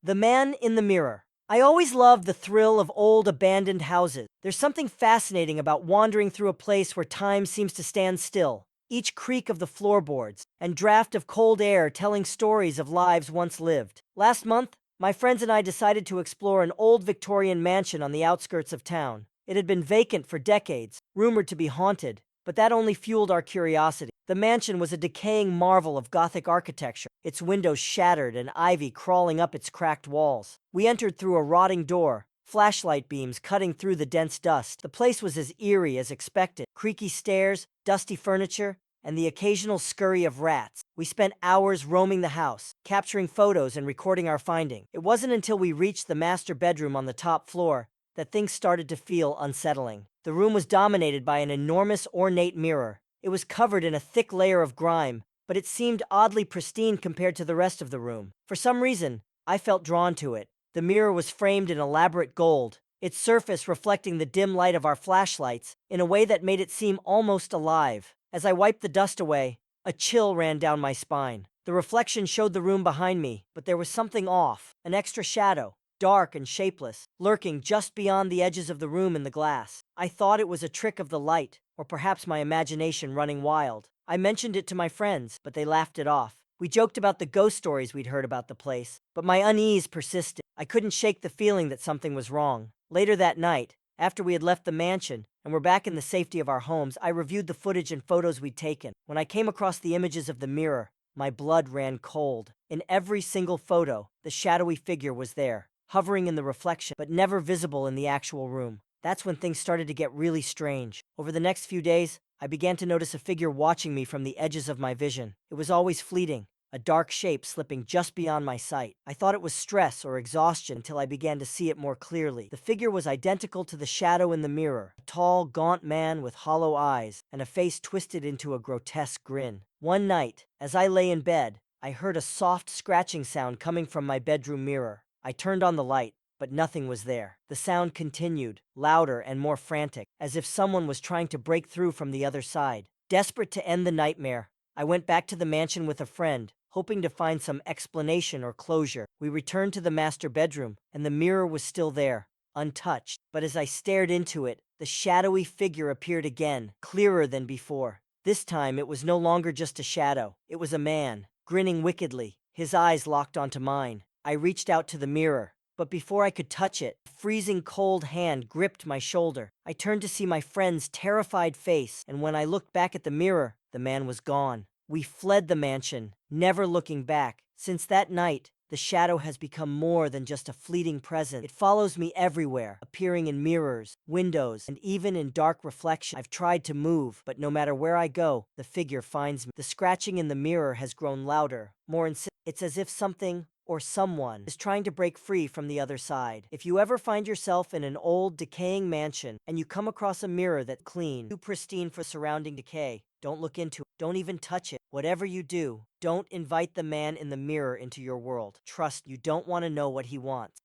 The Man in the Mirror. I always loved the thrill of old abandoned houses. There's something fascinating about wandering through a place where time seems to stand still, each creak of the floorboards and draft of cold air telling stories of lives once lived. Last month, my friends and I decided to explore an old Victorian mansion on the outskirts of town. It had been vacant for decades, rumored to be haunted, but that only fueled our curiosity. The mansion was a decaying marvel of Gothic architecture, its windows shattered and ivy crawling up its cracked walls. We entered through a rotting door, flashlight beams cutting through the dense dust. The place was as eerie as expected. Creaky stairs, dusty furniture, and the occasional scurry of rats. We spent hours roaming the house, capturing photos and recording our finding. It wasn't until we reached the master bedroom on the top floor that things started to feel unsettling. The room was dominated by an enormous ornate mirror. It was covered in a thick layer of grime, but it seemed oddly pristine compared to the rest of the room. For some reason, I felt drawn to it. The mirror was framed in elaborate gold, its surface reflecting the dim light of our flashlights in a way that made it seem almost alive. As I wiped the dust away, a chill ran down my spine. The reflection showed the room behind me, but there was something off, an extra shadow, dark and shapeless, lurking just beyond the edges of the room in the glass. I thought it was a trick of the light, or perhaps my imagination running wild. I mentioned it to my friends, but they laughed it off. We joked about the ghost stories we'd heard about the place, but my unease persisted. I couldn't shake the feeling that something was wrong. Later that night, after we had left the mansion and were back in the safety of our homes, I reviewed the footage and photos we'd taken. When I came across the images of the mirror, my blood ran cold. In every single photo, the shadowy figure was there, hovering in the reflection, but never visible in the actual room. That's when things started to get really strange. Over the next few days, I began to notice a figure watching me from the edges of my vision. It was always fleeting, a dark shape slipping just beyond my sight. I thought it was stress or exhaustion until I began to see it more clearly. The figure was identical to the shadow in the mirror, a tall, gaunt man with hollow eyes and a face twisted into a grotesque grin. One night, as I lay in bed, I heard a soft scratching sound coming from my bedroom mirror. I turned on the light, but nothing was there. The sound continued, louder and more frantic, as if someone was trying to break through from the other side. Desperate to end the nightmare, I went back to the mansion with a friend, hoping to find some explanation or closure. We returned to the master bedroom, and the mirror was still there, untouched. But as I stared into it, the shadowy figure appeared again, clearer than before. This time, it was no longer just a shadow. It was a man, grinning wickedly, his eyes locked onto mine. I reached out to the mirror, but before I could touch it, a freezing cold hand gripped my shoulder. I turned to see my friend's terrified face, and when I looked back at the mirror, the man was gone. We fled the mansion, never looking back. Since that night, the shadow has become more than just a fleeting presence. It follows me everywhere, appearing in mirrors, windows, and even in dark reflection. I've tried to move, but no matter where I go, the figure finds me. The scratching in the mirror has grown louder, more insistent. It's as if something or someone is trying to break free from the other side. If you ever find yourself in an old, decaying mansion and you come across a mirror that's clean, too pristine for surrounding decay, don't look into it. Don't even touch it. Whatever you do, don't invite the man in the mirror into your world. Trust, you don't want to know what he wants.